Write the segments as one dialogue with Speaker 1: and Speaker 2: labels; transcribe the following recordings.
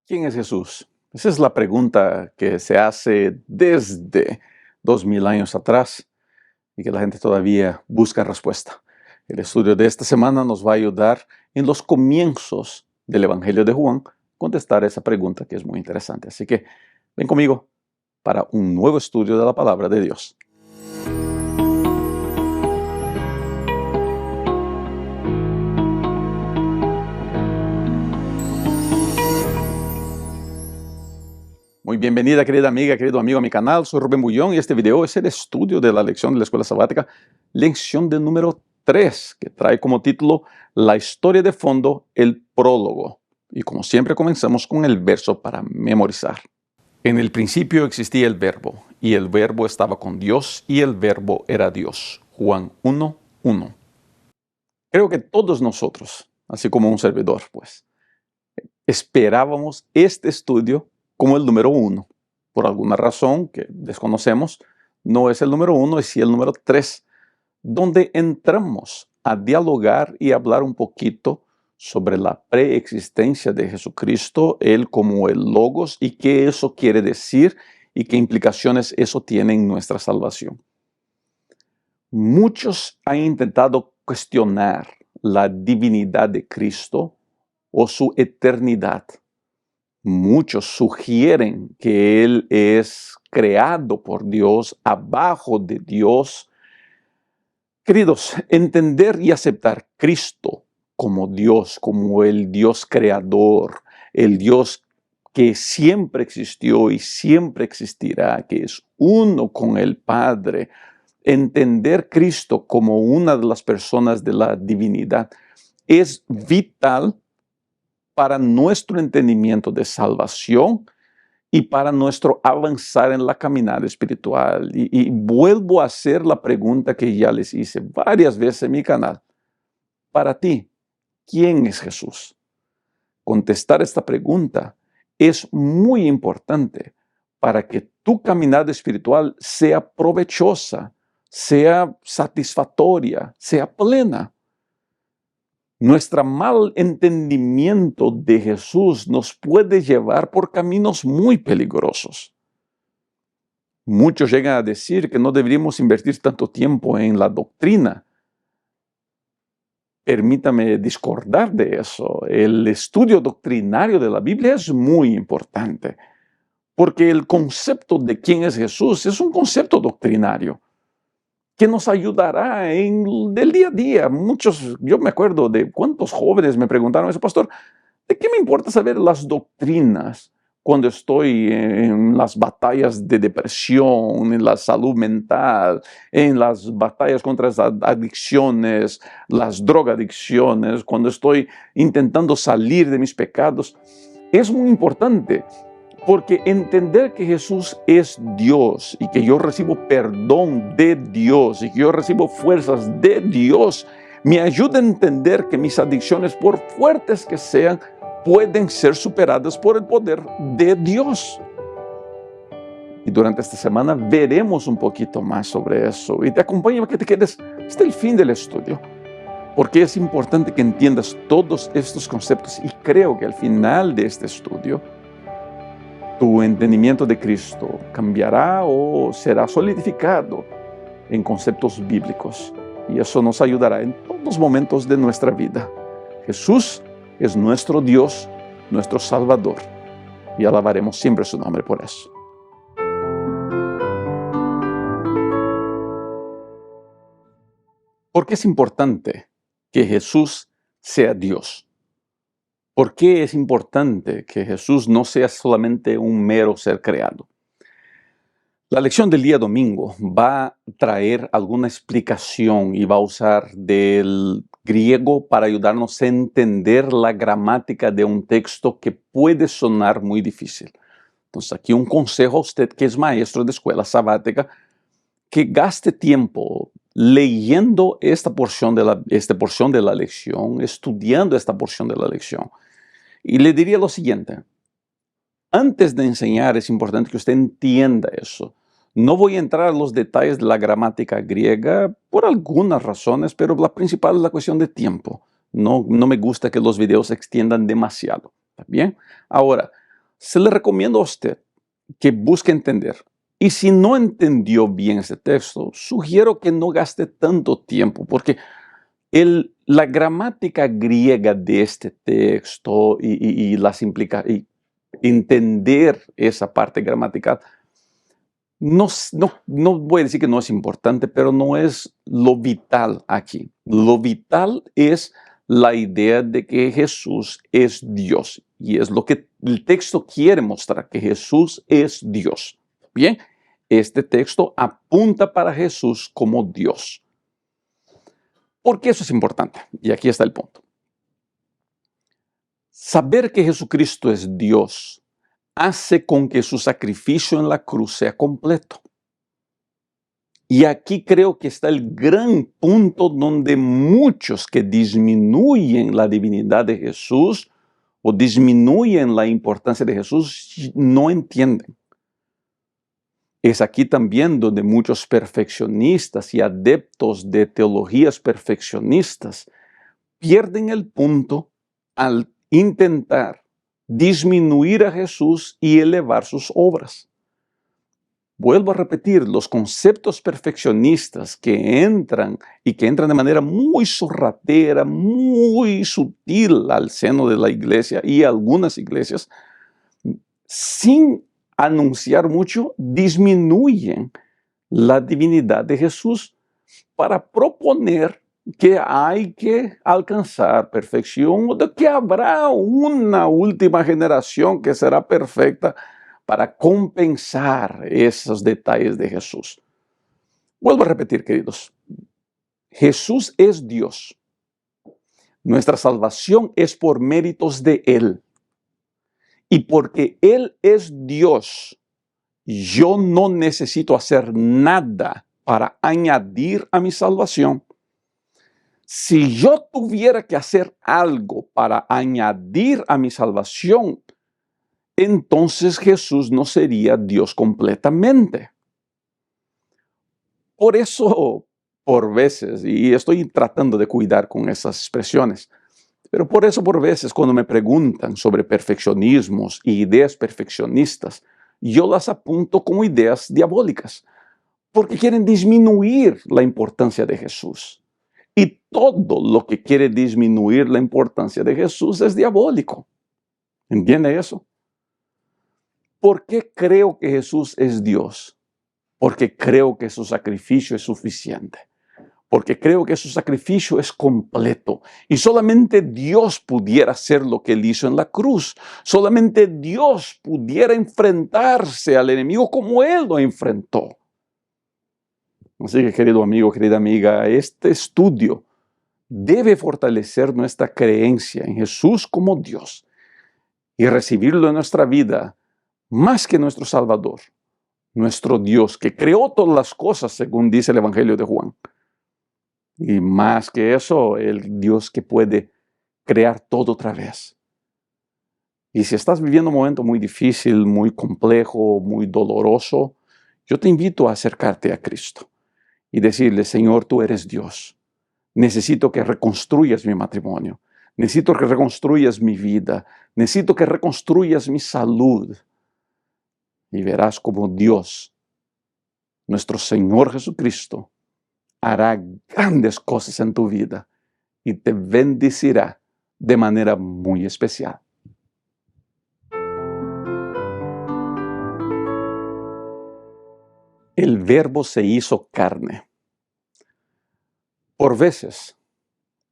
Speaker 1: ¿Quién es Jesús? Esa es la pregunta que se hace desde 2000 años atrás y que la gente todavía busca respuesta. El estudio de esta semana nos va a ayudar en los comienzos del Evangelio de Juan a contestar esa pregunta que es muy interesante. Así que ven conmigo para un nuevo estudio de la palabra de Dios. Muy bienvenida, querida amiga, querido amigo a mi canal. Soy Rubén Bullón y este video es el estudio de la lección de la Escuela Sabática, lección de número 3, que trae como título La historia de fondo, el prólogo. Y como siempre comenzamos con el verso para memorizar. En el principio existía el verbo, y el verbo estaba con Dios, y el verbo era Dios. Juan 1:1. Creo que todos nosotros, así como un servidor, pues, esperábamos este estudio como el número 1. Por alguna razón que desconocemos, no es el número 1, es sí el número 3, donde entramos a dialogar y hablar un poquito sobre la preexistencia de Jesucristo, Él como el Logos, y qué eso quiere decir y qué implicaciones eso tiene en nuestra salvación. Muchos han intentado cuestionar la divinidad de Cristo o su eternidad. Muchos sugieren que Él es creado por Dios, abajo de Dios. Queridos, entender y aceptar Cristo como Dios, como el Dios creador, el Dios que siempre existió y siempre existirá, que es uno con el Padre, entender Cristo como una de las personas de la divinidad es vital para nuestro entendimiento de salvación y para nuestro avanzar en la caminada espiritual. Y vuelvo a hacer la pregunta que ya les hice varias veces en mi canal. Para ti, ¿quién es Jesús? Contestar esta pregunta es muy importante para que tu caminada espiritual sea provechosa, sea satisfactoria, sea plena. Nuestro mal entendimiento de Jesús nos puede llevar por caminos muy peligrosos. Muchos llegan a decir que no deberíamos invertir tanto tiempo en la doctrina. Permítame discordar de eso. El estudio doctrinario de la Biblia es muy importante, porque el concepto de quién es Jesús es un concepto doctrinario que nos ayudará en el día a día. Yo me acuerdo de cuántos jóvenes me preguntaron eso, pastor, ¿de qué me importa saber las doctrinas cuando estoy en las batallas de depresión, en la salud mental, en las batallas contra las adicciones, las drogadicciones, cuando estoy intentando salir de mis pecados? Es muy importante. Porque entender que Jesús es Dios y que yo recibo perdón de Dios y que yo recibo fuerzas de Dios, me ayuda a entender que mis adicciones, por fuertes que sean, pueden ser superadas por el poder de Dios. Y durante esta semana veremos un poquito más sobre eso. Y te acompaño a que te quedes hasta el fin del estudio, porque es importante que entiendas todos estos conceptos. Y creo que al final de este estudio, tu entendimiento de Cristo cambiará o será solidificado en conceptos bíblicos. Y eso nos ayudará en todos los momentos de nuestra vida. Jesús es nuestro Dios, nuestro Salvador. Y alabaremos siempre su nombre por eso. ¿Por qué es importante que Jesús sea Dios? ¿Por qué es importante que Jesús no sea solamente un mero ser creado? La lección del día domingo va a traer alguna explicación y va a usar del griego para ayudarnos a entender la gramática de un texto que puede sonar muy difícil. Entonces, aquí un consejo a usted que es maestro de escuela sabática, que gaste tiempo leyendo esta porción de la lección, estudiando esta porción de la lección. Y le diría lo siguiente: antes de enseñar es importante que usted entienda eso. No voy a entrar a los detalles de la gramática griega por algunas razones, pero la principal es la cuestión de tiempo. No me gusta que los videos se extiendan demasiado. ¿Está bien? Ahora, Se le recomienda a usted que busque entender. Y si no entendió bien ese texto, sugiero que no gaste tanto tiempo, porque la gramática griega de este texto y las y entender esa parte gramatical, no voy a decir que no es importante, pero no es lo vital aquí. Lo vital es la idea de que Jesús es Dios. Y es lo que el texto quiere mostrar, que Jesús es Dios. Bien, este texto apunta para Jesús como Dios. ¿Por qué eso es importante? Y aquí está el punto. Saber que Jesucristo es Dios hace con que su sacrificio en la cruz sea completo. Y aquí creo que está el gran punto donde muchos que disminuyen la divinidad de Jesús o disminuyen la importancia de Jesús no entienden. Es aquí también donde muchos perfeccionistas y adeptos de teologías perfeccionistas pierden el punto al intentar disminuir a Jesús y elevar sus obras. Vuelvo a repetir, los conceptos perfeccionistas que entran de manera muy sorratera, muy sutil al seno de la iglesia y algunas iglesias, sin anunciar mucho, disminuyen la divinidad de Jesús para proponer que hay que alcanzar perfección o de que habrá una última generación que será perfecta para compensar esos detalles de Jesús. Vuelvo a repetir, queridos, Jesús es Dios. Nuestra salvación es por méritos de Él. Y porque Él es Dios, yo no necesito hacer nada para añadir a mi salvación. Si yo tuviera que hacer algo para añadir a mi salvación, entonces Jesús no sería Dios completamente. Por eso, por veces, y estoy tratando de cuidar con esas expresiones, pero por eso por veces cuando me preguntan sobre perfeccionismos y ideas perfeccionistas, yo las apunto como ideas diabólicas, porque quieren disminuir la importancia de Jesús. Y todo lo que quiere disminuir la importancia de Jesús es diabólico. ¿Entiende eso? ¿Por qué creo que Jesús es Dios? Porque creo que su sacrificio es suficiente. Porque creo que su sacrificio es completo. Y solamente Dios pudiera hacer lo que Él hizo en la cruz. Solamente Dios pudiera enfrentarse al enemigo como Él lo enfrentó. Así que, querido amigo, querida amiga, este estudio debe fortalecer nuestra creencia en Jesús como Dios y recibirlo en nuestra vida más que nuestro Salvador, nuestro Dios que creó todas las cosas, según dice el Evangelio de Juan. Y más que eso, el Dios que puede crear todo otra vez. Y si estás viviendo un momento muy difícil, muy complejo, muy doloroso, yo te invito a acercarte a Cristo y decirle, Señor, tú eres Dios. Necesito que reconstruyas mi matrimonio. Necesito que reconstruyas mi vida. Necesito que reconstruyas mi salud. Y verás como Dios, nuestro Señor Jesucristo, hará grandes cosas en tu vida y te bendecirá de manera muy especial. El Verbo se hizo carne. Por veces,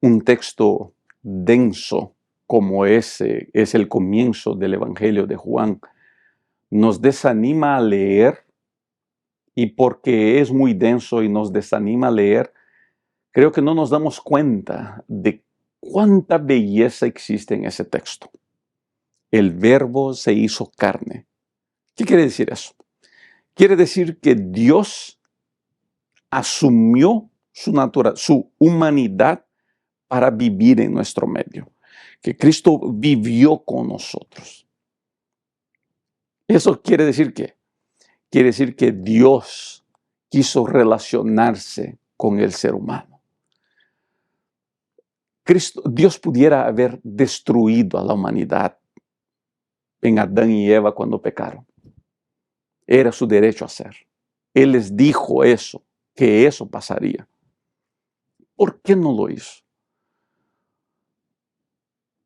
Speaker 1: un texto denso como ese es el comienzo del Evangelio de Juan, nos desanima a leer, y porque es muy denso y nos desanima a leer, creo que no nos damos cuenta de cuánta belleza existe en ese texto. El Verbo se hizo carne. ¿Qué quiere decir eso? Quiere decir que Dios asumió su humanidad para vivir en nuestro medio. Que Cristo vivió con nosotros. ¿Eso quiere decir qué? Quiere decir que Dios quiso relacionarse con el ser humano. Dios pudiera haber destruido a la humanidad, en Adán y Eva cuando pecaron. Era su derecho a hacer. Él les dijo eso, que eso pasaría. ¿Por qué no lo hizo?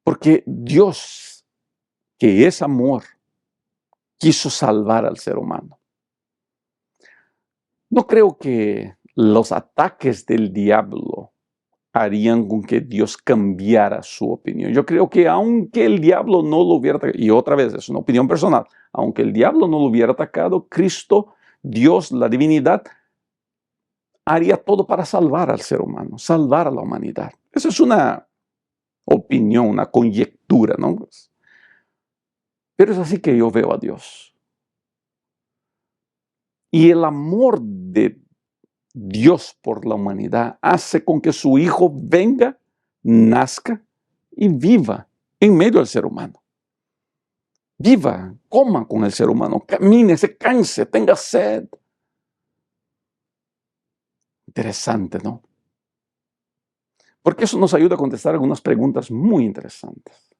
Speaker 1: Porque Dios, que es amor, quiso salvar al ser humano. No creo que los ataques del diablo harían con que Dios cambiara su opinión. Yo creo que aunque el diablo no lo hubiera atacado, y otra vez es una opinión personal, aunque el diablo no lo hubiera atacado, Cristo, Dios, la divinidad, haría todo para salvar al ser humano, salvar a la humanidad. Esa es una opinión, una conjetura, ¿no? Pero es así que yo veo a Dios. Y el amor de Dios por la humanidad hace con que su Hijo venga, nazca y viva en medio del ser humano. Viva, coma con el ser humano, camine, se canse, tenga sed. Interesante, ¿no? Porque eso nos ayuda a contestar algunas preguntas muy interesantes.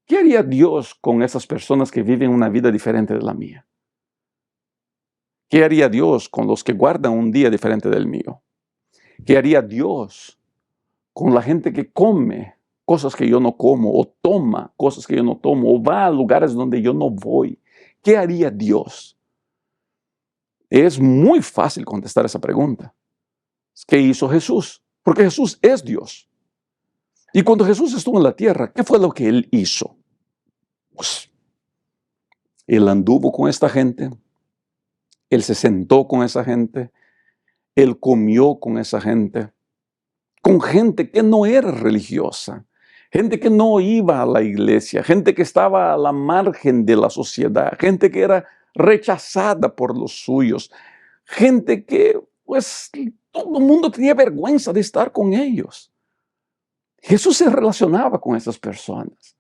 Speaker 1: ¿Qué haría Dios con esas personas que viven una vida diferente de la mía? ¿Qué haría Dios con los que guardan un día diferente del mío? ¿Qué haría Dios con la gente que come cosas que yo no como, o toma cosas que yo no tomo, o va a lugares donde yo no voy? ¿Qué haría Dios? Es muy fácil contestar esa pregunta. ¿Qué hizo Jesús? Porque Jesús es Dios. Y cuando Jesús estuvo en la tierra, ¿qué fue lo que Él hizo? Pues, Él anduvo con esta gente, Él se sentó con esa gente, Él comió con esa gente, con gente que no era religiosa, gente que no iba a la iglesia, gente que estaba a la margen de la sociedad, gente que era rechazada por los suyos, gente que, pues, todo el mundo tenía vergüenza de estar con ellos. Jesús se relacionaba con esas personas.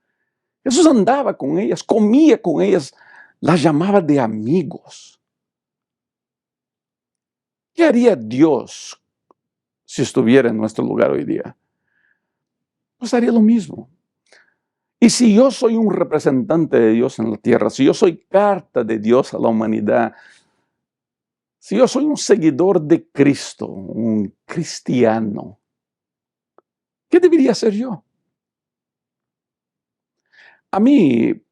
Speaker 1: Jesús andaba con ellas, comía con ellas, las llamaba de amigos. ¿Qué haría Dios si estuviera en nuestro lugar hoy día? Pues haría lo mismo. Y si yo soy un representante de Dios en la tierra, si yo soy carta de Dios a la humanidad, si yo soy un seguidor de Cristo, un cristiano, ¿qué debería hacer yo? A mí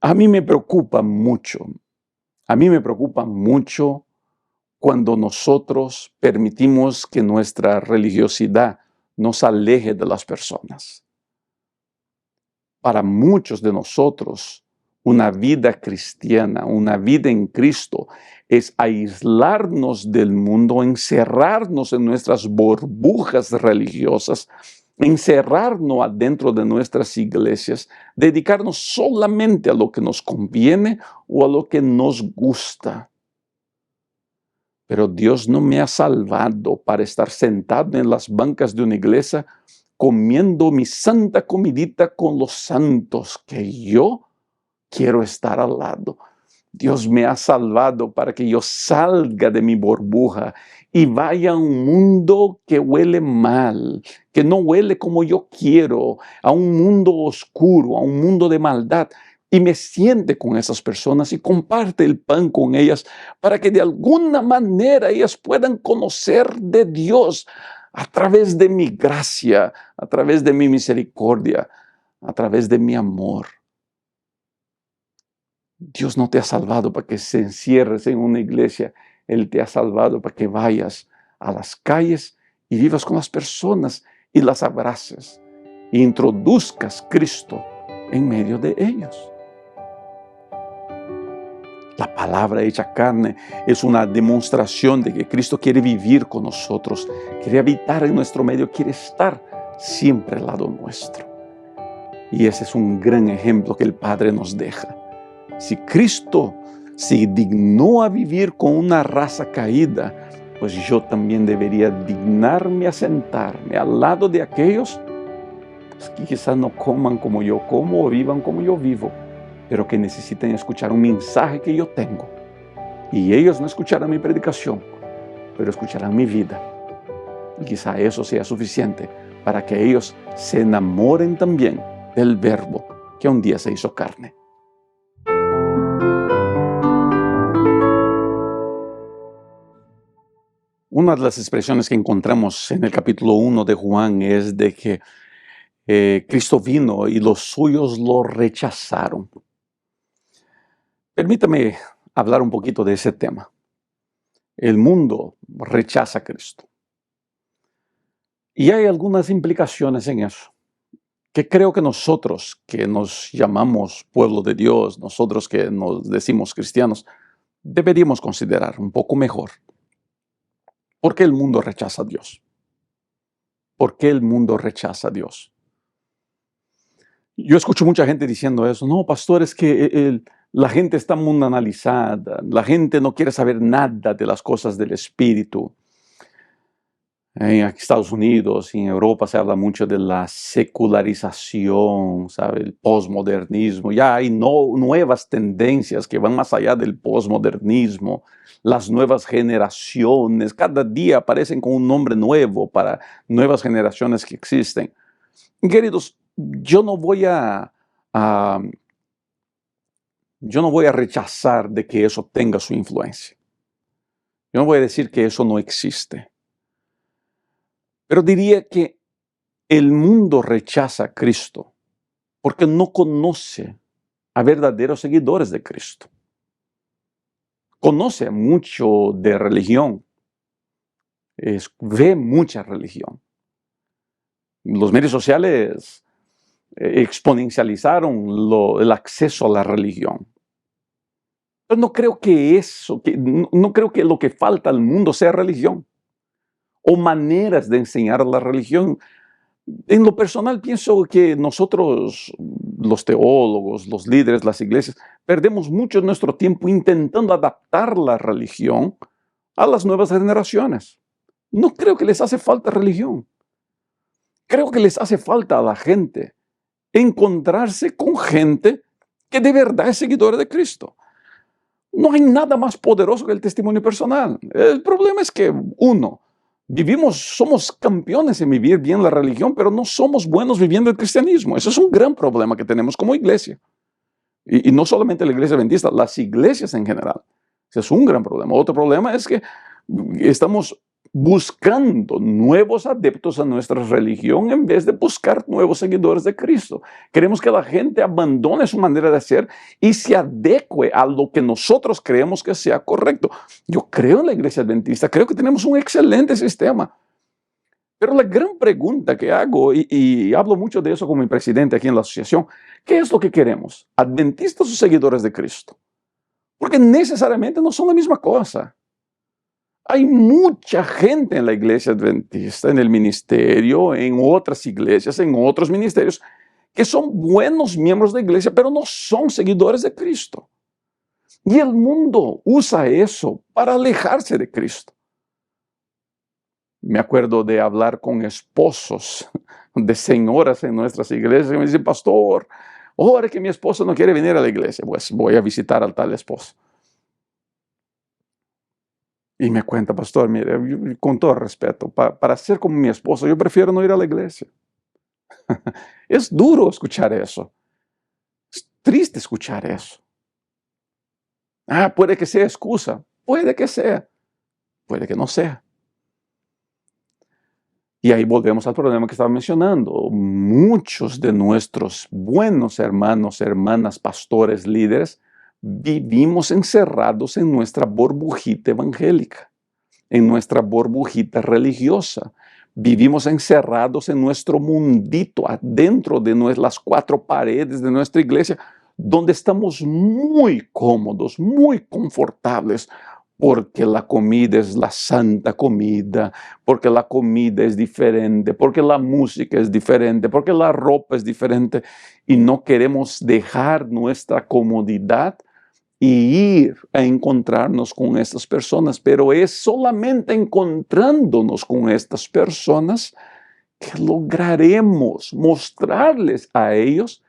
Speaker 1: me preocupa mucho. A mí me preocupa mucho cuando nosotros permitimos que nuestra religiosidad nos aleje de las personas. Para muchos de nosotros, una vida cristiana, una vida en Cristo, es aislarnos del mundo, encerrarnos en nuestras burbujas religiosas, encerrarnos adentro de nuestras iglesias, dedicarnos solamente a lo que nos conviene o a lo que nos gusta. Pero Dios no me ha salvado para estar sentado en las bancas de una iglesia comiendo mi santa comidita con los santos que yo quiero estar al lado. Dios me ha salvado para que yo salga de mi burbuja y vaya a un mundo que huele mal, que no huele como yo quiero, a un mundo oscuro, a un mundo de maldad. Y me siente con esas personas y comparte el pan con ellas para que de alguna manera ellas puedan conocer de Dios a través de mi gracia, a través de mi misericordia, a través de mi amor. Dios no te ha salvado para que se encierres en una iglesia. Él te ha salvado para que vayas a las calles y vivas con las personas y las abraces e introduzcas Cristo en medio de ellos. La palabra hecha carne es una demostración de que Cristo quiere vivir con nosotros, quiere habitar en nuestro medio, quiere estar siempre al lado nuestro. Y ese es un gran ejemplo que el Padre nos deja. Si Cristo se dignó a vivir con una raza caída, pues yo también debería dignarme a sentarme al lado de aquellos que quizás no coman como yo como o vivan como yo vivo, pero que necesitan escuchar un mensaje que yo tengo. Y ellos no escucharán mi predicación, pero escucharán mi vida. Y quizá eso sea suficiente para que ellos se enamoren también del Verbo que un día se hizo carne. Una de las expresiones que encontramos en el capítulo 1 de Juan es de que Cristo vino y los suyos lo rechazaron. Permítame hablar un poquito de ese tema. El mundo rechaza a Cristo. Y hay algunas implicaciones en eso, que creo que nosotros que nos llamamos pueblo de Dios, nosotros que nos decimos cristianos, deberíamos considerar un poco mejor. ¿Por qué el mundo rechaza a Dios? ¿Por qué el mundo rechaza a Dios? Yo escucho mucha gente diciendo eso. No, pastor, es que la gente está mundanalizada. La gente no quiere saber nada de las cosas del Espíritu. En Estados Unidos y en Europa se habla mucho de la secularización, ¿sabe? El posmodernismo. Ya hay nuevas tendencias que van más allá del posmodernismo. Las nuevas generaciones, cada día aparecen con un nombre nuevo para nuevas generaciones que existen. Queridos, yo no voy a rechazar de que eso tenga su influencia. Yo no voy a decir que eso no existe. Pero diría que el mundo rechaza a Cristo porque no conoce a verdaderos seguidores de Cristo. Conoce mucho de religión, ve mucha religión. Los medios sociales exponencializaron el acceso a la religión. Pero no creo que lo que falta al mundo sea religión o maneras de enseñar la religión. En lo personal pienso que nosotros, los teólogos, los líderes, las iglesias, perdemos mucho nuestro tiempo intentando adaptar la religión a las nuevas generaciones. No creo que les hace falta religión. Creo que les hace falta a la gente encontrarse con gente que de verdad es seguidora de Cristo. No hay nada más poderoso que el testimonio personal. El problema es que, somos campeones en vivir bien la religión, pero no somos buenos viviendo el cristianismo. Ese es un gran problema que tenemos como iglesia. Y no solamente la iglesia adventista, las iglesias en general. Ese es un gran problema. Otro problema es que estamos buscando nuevos adeptos a nuestra religión en vez de buscar nuevos seguidores de Cristo. Queremos que la gente abandone su manera de ser y se adecue a lo que nosotros creemos que sea correcto. Yo creo en la iglesia adventista, creo que tenemos un excelente sistema. Pero la gran pregunta que hago, y hablo mucho de eso con mi presidente aquí en la asociación, ¿qué es lo que queremos? ¿Adventistas o seguidores de Cristo? Porque necesariamente no son la misma cosa. Hay mucha gente en la iglesia adventista, en el ministerio, en otras iglesias, en otros ministerios, que son buenos miembros de la iglesia, pero no son seguidores de Cristo. Y el mundo usa eso para alejarse de Cristo. Me acuerdo de hablar con esposos de señoras en nuestras iglesias que me dicen, pastor, ahora que mi esposo no quiere venir a la iglesia, pues voy a visitar al tal esposo. Y me cuenta, pastor, mire, con todo respeto, para ser como mi esposo, yo prefiero no ir a la iglesia. Es duro escuchar eso. Es triste escuchar eso. Puede que sea excusa. Puede que sea. Puede que no sea. Y ahí volvemos al problema que estaba mencionando. Muchos de nuestros buenos hermanos, hermanas, pastores, líderes, vivimos encerrados en nuestra burbujita evangélica, en nuestra burbujita religiosa. Vivimos encerrados en nuestro mundito, adentro de las cuatro paredes de nuestra iglesia, donde estamos muy cómodos, muy confortables, porque la comida es la santa comida, porque la comida es diferente, porque la música es diferente, porque la ropa es diferente, y no queremos dejar nuestra comodidad y ir a encontrarnos con estas personas, pero es solamente encontrándonos con estas personas que lograremos mostrarles a ellos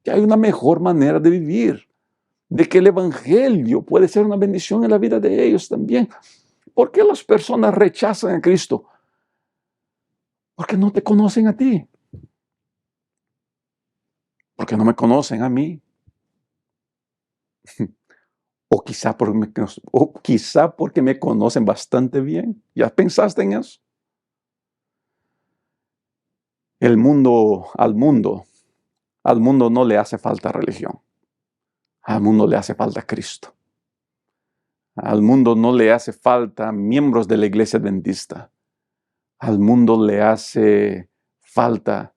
Speaker 1: que hay una mejor manera de vivir, de que el evangelio puede ser una bendición en la vida de ellos también. ¿Por qué las personas rechazan a Cristo? Porque no te conocen a ti. porque no me conocen a mí. O quizá porque me conocen bastante bien. ¿Ya pensaste en eso? Al mundo no le hace falta religión. Al mundo le hace falta Cristo. Al mundo no le hace falta miembros de la iglesia adventista. Al mundo le hace falta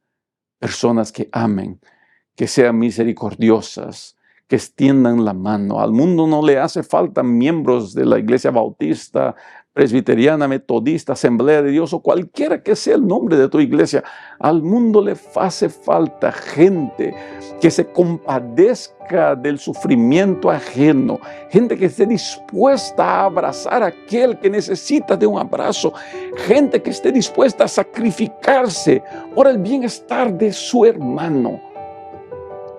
Speaker 1: personas que amen, que sean misericordiosas, que extiendan la mano. Al mundo no le hace falta miembros de la iglesia bautista, presbiteriana, metodista, asamblea de Dios o cualquiera que sea el nombre de tu iglesia. Al mundo le hace falta gente que se compadezca del sufrimiento ajeno, gente que esté dispuesta a abrazar a aquel que necesita de un abrazo, gente que esté dispuesta a sacrificarse por el bienestar de su hermano.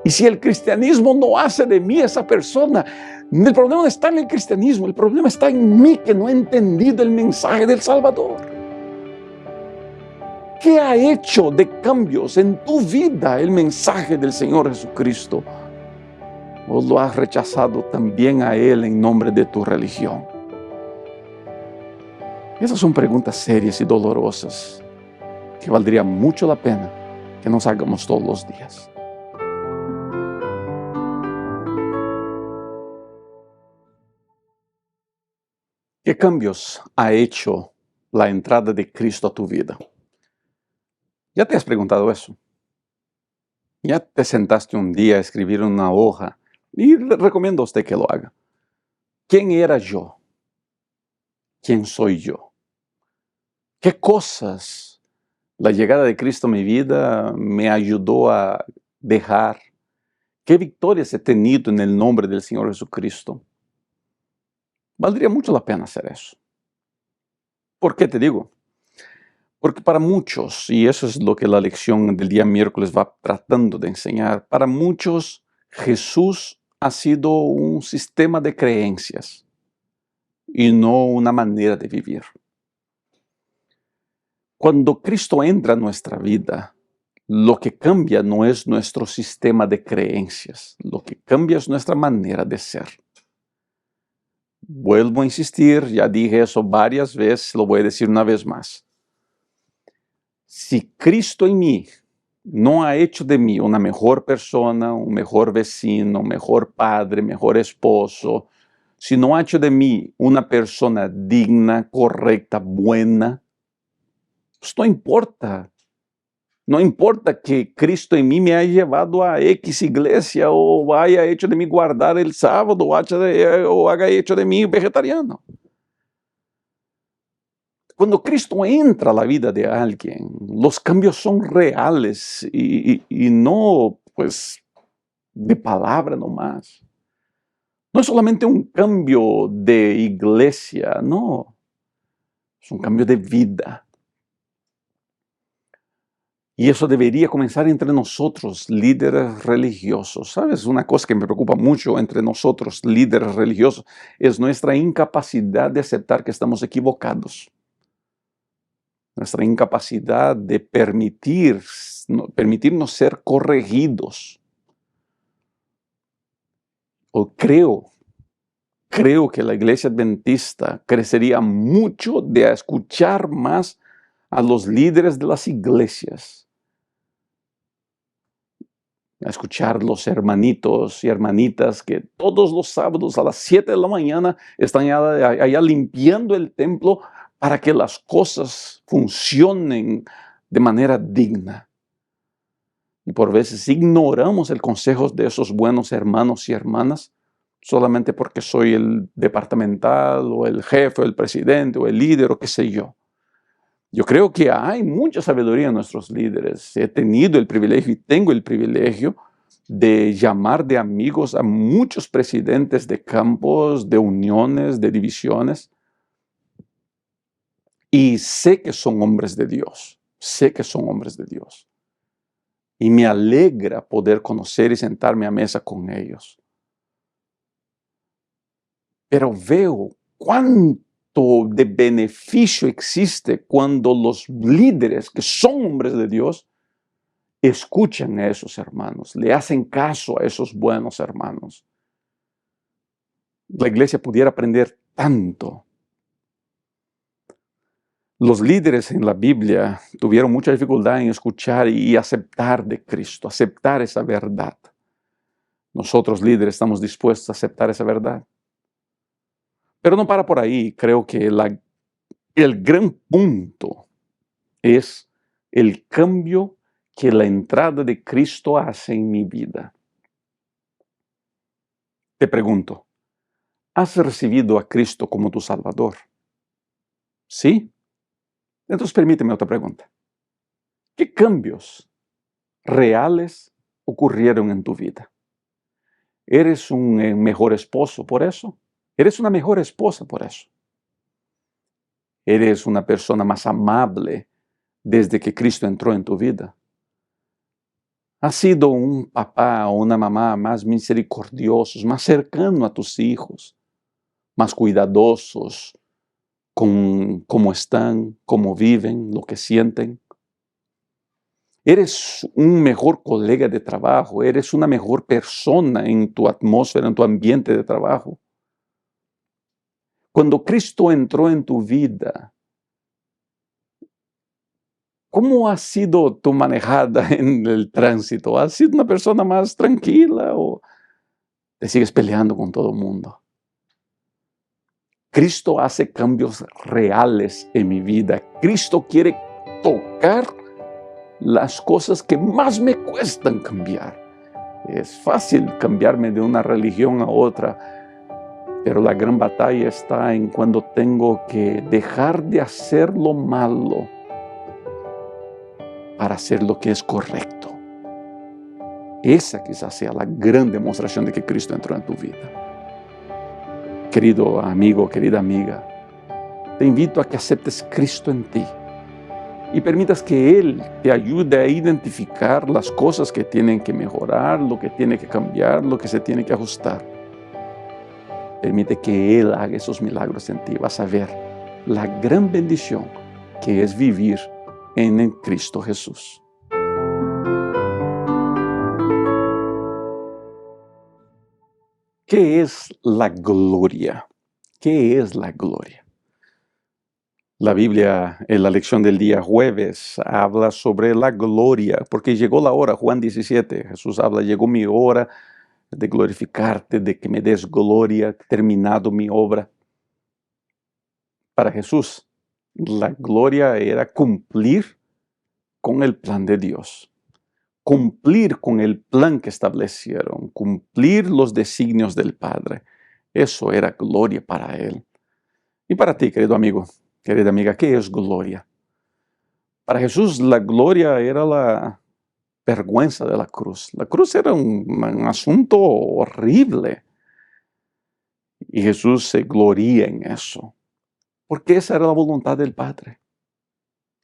Speaker 1: Y si el cristianismo no hace de mí esa persona, el problema no está en el cristianismo, el problema está en mí que no he entendido el mensaje del Salvador. ¿Qué ha hecho de cambios en tu vida el mensaje del Señor Jesucristo? ¿O lo has rechazado también a Él en nombre de tu religión? Esas son preguntas serias y dolorosas que valdría mucho la pena que nos hagamos todos los días. ¿Qué cambios ha hecho la entrada de Cristo a tu vida? ¿Ya te has preguntado eso? ¿Ya te sentaste un día a escribir una hoja? Y le recomiendo a usted que lo haga. ¿Quién era yo? ¿Quién soy yo? ¿Qué cosas la llegada de Cristo a mi vida me ayudó a dejar? ¿Qué victorias he tenido en el nombre del Señor Jesucristo? Valdría mucho la pena hacer eso. ¿Por qué te digo? Porque para muchos, y eso es lo que la lección del día miércoles va tratando de enseñar, para muchos Jesús ha sido un sistema de creencias y no una manera de vivir. Cuando Cristo entra a nuestra vida, lo que cambia no es nuestro sistema de creencias, lo que cambia es nuestra manera de ser. Vuelvo a insistir, ya dije eso varias veces, lo voy a decir una vez más. Si Cristo en mí no ha hecho de mí una mejor persona, un mejor vecino, un mejor padre, mejor esposo, si no ha hecho de mí una persona digna, correcta, buena, pues no importa. No importa que Cristo en mí me haya llevado a X iglesia o haya hecho de mí guardar el sábado o haya hecho de mí vegetariano. Cuando Cristo entra a la vida de alguien, los cambios son reales y no, pues, de palabra nomás. No es solamente un cambio de iglesia, no. Es un cambio de vida. Y eso debería comenzar entre nosotros, líderes religiosos. ¿Sabes? Una cosa que me preocupa mucho entre nosotros, líderes religiosos, es nuestra incapacidad de aceptar que estamos equivocados. Nuestra incapacidad de permitirnos ser corregidos. Creo que la iglesia adventista crecería mucho de escuchar más a los líderes de las iglesias. A escuchar los hermanitos y hermanitas que todos los sábados a las 7 de la mañana están allá limpiando el templo para que las cosas funcionen de manera digna. Y por veces ignoramos el consejo de esos buenos hermanos y hermanas solamente porque soy el departamental o el jefe o el presidente o el líder o qué sé yo. Yo creo que hay mucha sabiduría en nuestros líderes. He tenido el privilegio y tengo el privilegio de llamar de amigos a muchos presidentes de campos, de uniones, de divisiones. Y sé que son hombres de Dios. Sé que son hombres de Dios. Y me alegra poder conocer y sentarme a mesa con ellos. Pero veo cuánto de beneficio existe cuando los líderes que son hombres de Dios escuchan a esos hermanos, le hacen caso a esos buenos hermanos. La iglesia pudiera aprender tanto. Los líderes en la Biblia tuvieron mucha dificultad en escuchar y aceptar de Cristo, aceptar esa verdad. Nosotros líderes estamos dispuestos a aceptar esa verdad. Pero no para por ahí. Creo que el gran punto es el cambio que la entrada de Cristo hace en mi vida. Te pregunto, ¿has recibido a Cristo como tu Salvador? ¿Sí? Entonces permíteme otra pregunta. ¿Qué cambios reales ocurrieron en tu vida? ¿Eres un mejor esposo por eso? ¿Eres una mejor esposa por eso? ¿Eres una persona más amable desde que Cristo entró en tu vida? ¿Has sido un papá o una mamá más misericordiosos, más cercano a tus hijos, más cuidadosos con cómo están, cómo viven, lo que sienten? Eres un mejor colega de trabajo, eres una mejor persona en tu atmósfera, en tu ambiente de trabajo. Cuando Cristo entró en tu vida, ¿cómo ha sido tu manejada en el tránsito? ¿Has sido una persona más tranquila o te sigues peleando con todo el mundo? Cristo hace cambios reales en mi vida. Cristo quiere tocar las cosas que más me cuestan cambiar. Es fácil cambiarme de una religión a otra, pero la gran batalla está en cuando tengo que dejar de hacer lo malo para hacer lo que es correcto. Esa quizás sea la gran demostración de que Cristo entró en tu vida. Querido amigo, querida amiga, te invito a que aceptes Cristo en ti y permitas que Él te ayude a identificar las cosas que tienen que mejorar, lo que tiene que cambiar, lo que se tiene que ajustar. Permite que Él haga esos milagros en ti. Vas a ver la gran bendición que es vivir en el Cristo Jesús. ¿Qué es la gloria? ¿Qué es la gloria? La Biblia, en la lección del día jueves, habla sobre la gloria, porque llegó la hora, Juan 17, Jesús habla, llegó mi hora de glorificarte, de que me des gloria, terminado mi obra. Para Jesús, la gloria era cumplir con el plan de Dios, cumplir con el plan que establecieron, cumplir los designios del Padre. Eso era gloria para Él. Y para ti, querido amigo, querida amiga, ¿qué es gloria? Para Jesús la gloria era la vergüenza de la cruz. La cruz era un asunto horrible. Y Jesús se gloría en eso, porque esa era la voluntad del Padre.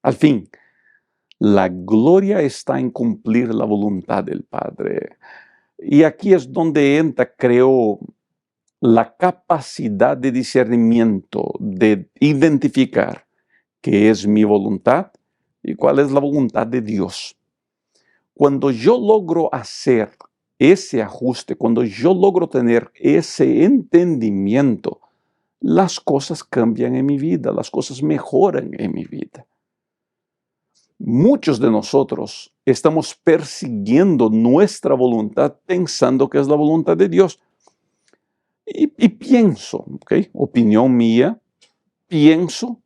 Speaker 1: Al fin, la gloria está en cumplir la voluntad del Padre. Y aquí es donde entra, creo, la capacidad de discernimiento, de identificar qué es mi voluntad y cuál es la voluntad de Dios. Cuando yo logro hacer ese ajuste, cuando yo logro tener ese entendimiento, las cosas cambian en mi vida, las cosas mejoran en mi vida. Muchos de nosotros estamos persiguiendo nuestra voluntad pensando que es la voluntad de Dios. Y pienso, opinión mía, pienso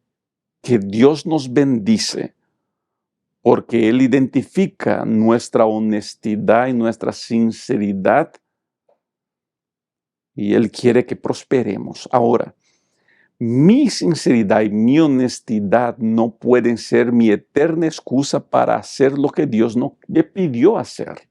Speaker 1: que Dios nos bendice porque Él identifica nuestra honestidad y nuestra sinceridad y Él quiere que prosperemos. Ahora, mi sinceridad y mi honestidad no pueden ser mi eterna excusa para hacer lo que Dios no me pidió hacer.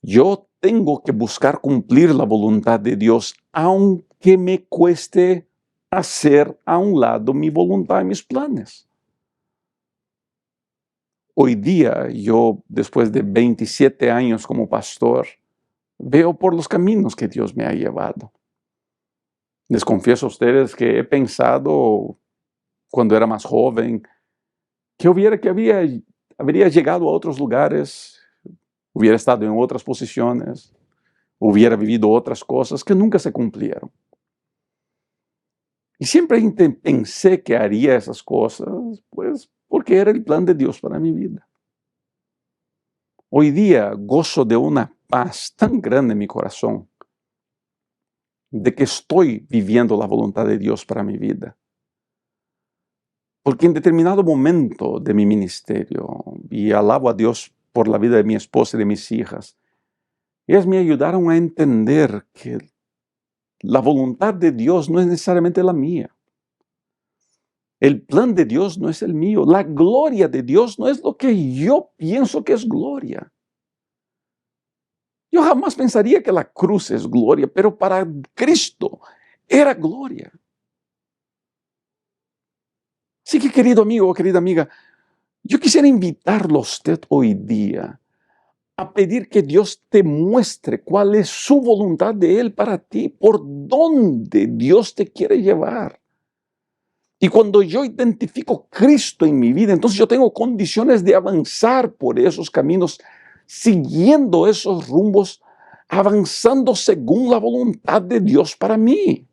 Speaker 1: Yo tengo que buscar cumplir la voluntad de Dios, aunque me cueste hacer a un lado mi voluntad y mis planes. Hoy día, yo, después de 27 años como pastor, veo por los caminos que Dios me ha llevado. Les confieso a ustedes que he pensado, cuando era más joven, que había habría llegado a otros lugares, hubiera estado en otras posiciones, hubiera vivido otras cosas que nunca se cumplieron. Y siempre pensé que haría esas cosas, pues, porque era el plan de Dios para mi vida. Hoy día gozo de una paz tan grande en mi corazón, de que estoy viviendo la voluntad de Dios para mi vida. Porque en determinado momento de mi ministerio, y alabo a Dios por la vida de mi esposa y de mis hijas, ellas me ayudaron a entender que la voluntad de Dios no es necesariamente la mía. El plan de Dios no es el mío. La gloria de Dios no es lo que yo pienso que es gloria. Yo jamás pensaría que la cruz es gloria, pero para Cristo era gloria. Así que, querido amigo, querida amiga, yo quisiera invitarlo a usted hoy día a pedir que Dios te muestre cuál es su voluntad de Él para ti, por dónde Dios te quiere llevar. Y cuando yo identifico Cristo en mi vida, entonces yo tengo condiciones de avanzar por esos caminos, siguiendo esos rumbos, avanzando según la voluntad de Dios para mí.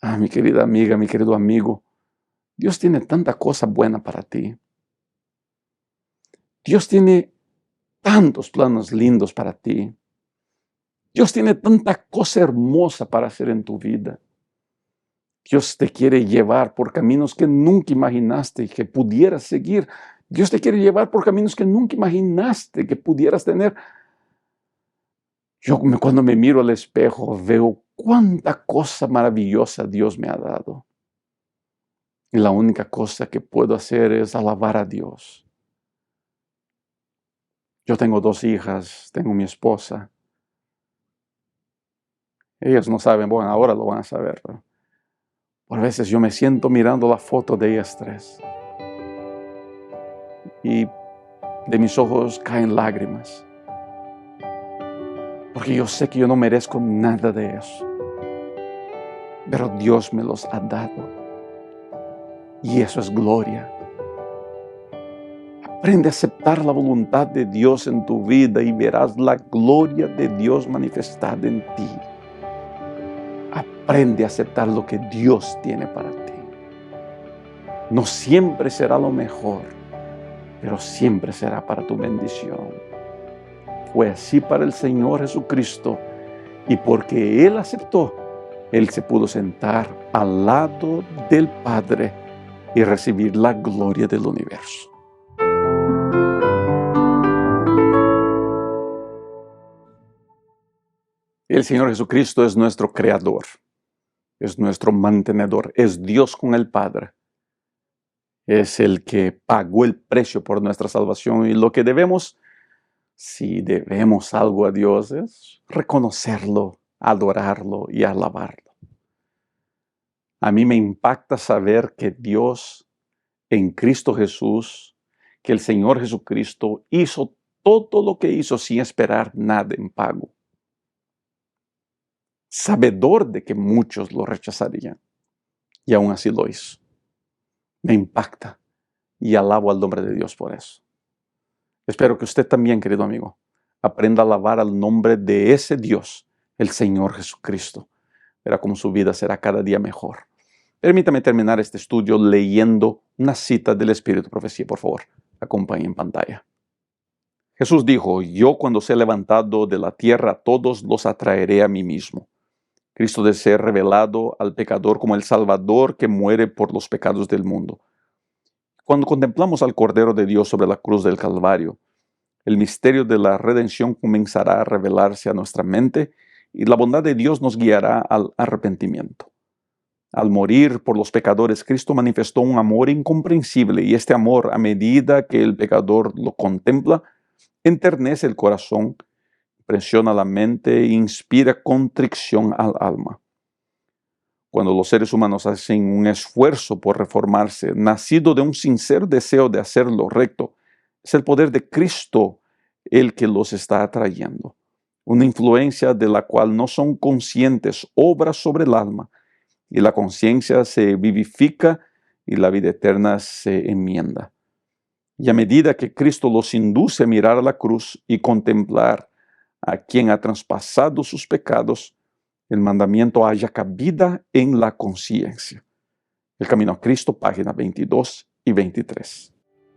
Speaker 1: Ah, mi querida amiga, mi querido amigo, Dios tiene tanta cosa buena para ti. Dios tiene tantos planos lindos para ti. Dios tiene tanta cosa hermosa para hacer en tu vida. Dios te quiere llevar por caminos que nunca imaginaste que pudieras seguir. Dios te quiere llevar por caminos que nunca imaginaste que pudieras tener. Yo cuando me miro al espejo veo cuánta cosa maravillosa Dios me ha dado. Y la única cosa que puedo hacer es alabar a Dios. Yo tengo 2 hijas, tengo mi esposa. Ellas no saben, bueno, ahora lo van a saber, pero por veces yo me siento mirando la foto de ellas 3 y de mis ojos caen lágrimas, porque yo sé que yo no merezco nada de eso, pero Dios me los ha dado y eso es gloria. Aprende a aceptar la voluntad de Dios en tu vida y verás la gloria de Dios manifestada en ti. Aprende a aceptar lo que Dios tiene para ti. No siempre será lo mejor, pero siempre será para tu bendición. Fue así para el Señor Jesucristo, y porque Él aceptó, Él se pudo sentar al lado del Padre y recibir la gloria del universo. El Señor Jesucristo es nuestro creador, es nuestro mantenedor, es Dios con el Padre. Es el que pagó el precio por nuestra salvación, y lo que debemos, si debemos algo a Dios, es reconocerlo, adorarlo y alabarlo. A mí me impacta saber que Dios en Cristo Jesús, que el Señor Jesucristo hizo todo lo que hizo sin esperar nada en pago, sabedor de que muchos lo rechazarían, y aún así lo hizo. Me impacta y alabo al nombre de Dios por eso. Espero que usted también, querido amigo, aprenda a alabar al nombre de ese Dios, el Señor Jesucristo. Verá cómo su vida será cada día mejor. Permítame terminar este estudio leyendo una cita del Espíritu de Profecía, por favor. Acompañe en pantalla. Jesús dijo: yo cuando sea levantado de la tierra, a todos los atraeré a mí mismo. Cristo de ser revelado al pecador como el Salvador que muere por los pecados del mundo. Cuando contemplamos al Cordero de Dios sobre la cruz del Calvario, el misterio de la redención comenzará a revelarse a nuestra mente y la bondad de Dios nos guiará al arrepentimiento. Al morir por los pecadores, Cristo manifestó un amor incomprensible, y este amor, a medida que el pecador lo contempla, enternece el corazón, presiona la mente e inspira contrición al alma. Cuando los seres humanos hacen un esfuerzo por reformarse, nacido de un sincero deseo de hacer lo recto, es el poder de Cristo el que los está atrayendo. Una influencia de la cual no son conscientes obra sobre el alma, y la conciencia se vivifica y la vida eterna se enmienda. Y a medida que Cristo los induce a mirar a la cruz y contemplar a quien ha traspasado sus pecados, el mandamiento haya cabida en la conciencia. El Camino a Cristo, páginas 22 y 23.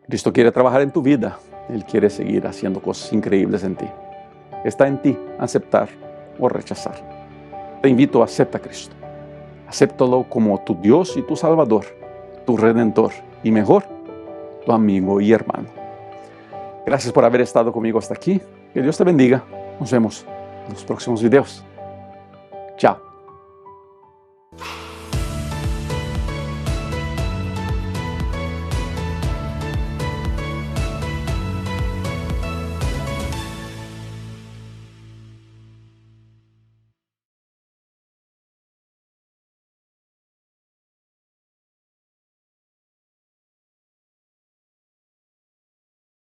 Speaker 1: Cristo quiere trabajar en tu vida. Él quiere seguir haciendo cosas increíbles en ti. Está en ti aceptar o rechazar. Te invito a aceptar a Cristo. Acéptalo como tu Dios y tu Salvador, tu Redentor y mejor, tu amigo y hermano. Gracias por haber estado conmigo hasta aquí. Que Dios te bendiga. Nos vemos en los próximos videos. Chao.